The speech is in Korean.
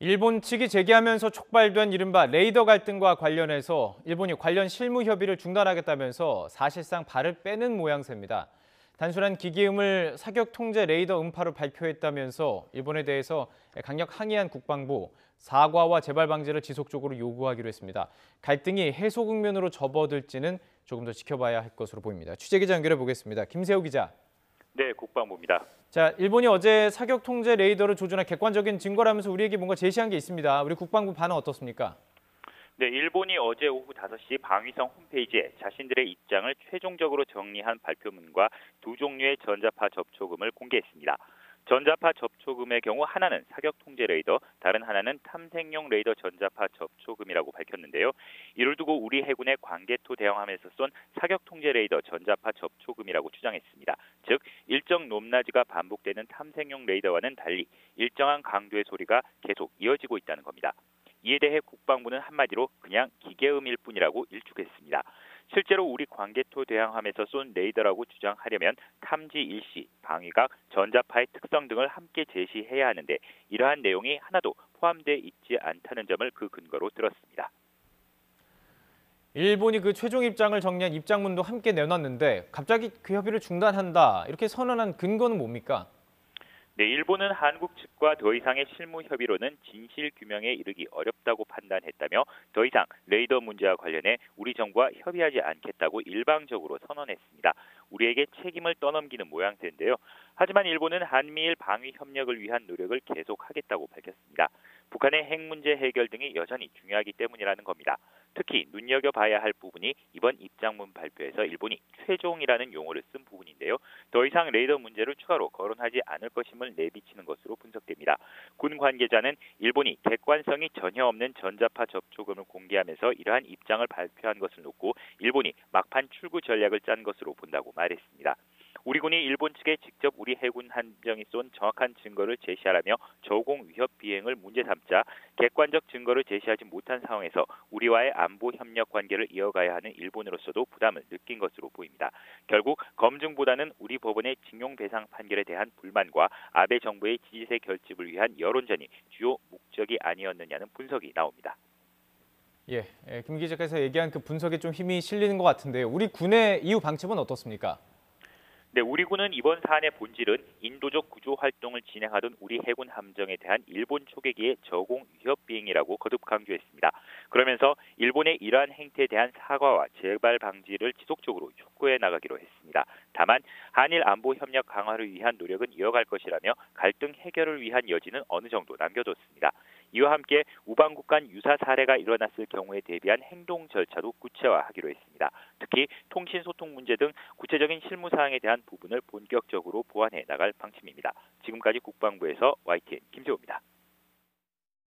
일본 측이 제기하면서 촉발된 이른바 레이더 갈등과 관련해서 일본이 관련 실무 협의를 중단하겠다면서 사실상 발을 빼는 모양새입니다. 단순한 기계음을 사격 통제 레이더 음파로 발표했다면서 일본에 대해서 강력 항의한 국방부, 사과와 재발 방지를 지속적으로 요구하기로 했습니다. 갈등이 해소 국면으로 접어들지는 조금 더 지켜봐야 할 것으로 보입니다. 취재기자 연결해 보겠습니다. 김세호 기자. 네, 국방부입니다. 자, 일본이 어제 사격 통제 레이더를 조준한 객관적인 증거라면서 우리에게 뭔가 제시한 게 있습니다. 우리 국방부 반응 어떻습니까? 네, 일본이 어제 오후 5시 방위성 홈페이지에 자신들의 입장을 최종적으로 정리한 발표문과 두 종류의 전자파 접촉음을 공개했습니다. 전자파 접촉음의 경우 하나는 사격 통제 레이더, 다른 하나는 탐색용 레이더 전자파 접촉음이라고 밝혔는데요. 이를 두고 우리 해군의 광개토 대항함에서 쏜 사격 통제 레이더 전자파 접촉음이라고 주장했습니다. 즉, 일정 높낮이가 반복되는 탐색용 레이더와는 달리 일정한 강도의 소리가 계속 이어지고 있다는 겁니다. 이에 대해 국방부는 한마디로 그냥 기계음일 뿐이라고 일축했습니다. 실제로 우리 광개토 대항함에서 쏜 레이더라고 주장하려면 탐지 일시, 방위각, 전자파의 특성 등을 함께 제시해야 하는데 이러한 내용이 하나도 포함되어 있지 않다는 점을 그 근거로 들었습니다. 일본이 그 최종 입장을 정리한 입장문도 함께 내놨는데 갑자기 그 협의를 중단한다 이렇게 선언한 근거는 뭡니까? 네, 일본은 한국 측과 더 이상의 실무 협의로는 진실 규명에 이르기 어렵다고 판단했다며 더 이상 레이더 문제와 관련해 우리 정부와 협의하지 않겠다고 일방적으로 선언했습니다. 우리에게 책임을 떠넘기는 모양새인데요. 하지만 일본은 한미일 방위 협력을 위한 노력을 계속하겠다고 밝혔습니다. 북한의 핵 문제 해결 등이 여전히 중요하기 때문이라는 겁니다. 특히 눈여겨봐야 할 부분이 이번 입장문 발표에서 일본이 최종이라는 용어를 쓴 부분인데요. 더 이상 레이더 문제를 추가로 거론하지 않을 것임을 내비치는 것으로 분석됩니다. 군 관계자는 일본이 객관성이 전혀 없는 전자파 접촉음을 공개하면서 이러한 입장을 발표한 것을 놓고 일본이 막판 출구 전략을 짠 것으로 본다고 말했습니다. 우리 군이 일본 측에 직접 우리 해군 함정이 쏜 정확한 증거를 제시하라며 저공 위협 비행을 문제 삼자 객관적 증거를 제시하지 못한 상황에서 우리와의 안보 협력 관계를 이어가야 하는 일본으로서도 부담을 느낀 것으로 보입니다. 결국 검증보다는 우리 법원의 징용 배상 판결에 대한 불만과 아베 정부의 지지세 결집을 위한 여론전이 주요 목적이 아니었느냐는 분석이 나옵니다. 예, 김 기자께서 얘기한 그 분석에 좀 힘이 실리는 것 같은데요. 우리 군의 이후 방침은 어떻습니까? 네, 우리 군은 이번 사안의 본질은 인도적 구조 활동을 진행하던 우리 해군 함정에 대한 일본 초계기의 저공 위협 비행이라고 거듭 강조했습니다. 그러면서 일본의 이러한 행태에 대한 사과와 재발 방지를 지속적으로 촉구해 나가기로 했습니다. 다만 한일 안보 협력 강화를 위한 노력은 이어갈 것이라며 갈등 해결을 위한 여지는 어느 정도 남겨뒀습니다. 이와 함께 우방국 간 유사 사례가 일어났을 경우에 대비한 행동 절차도 구체화하기로 했습니다. 특히 통신 소통 문제 등 구체적인 실무 사항에 대한 부분을 본격적으로 보완해 나갈 방침입니다. 지금까지 국방부에서 YTN 김세호입니다.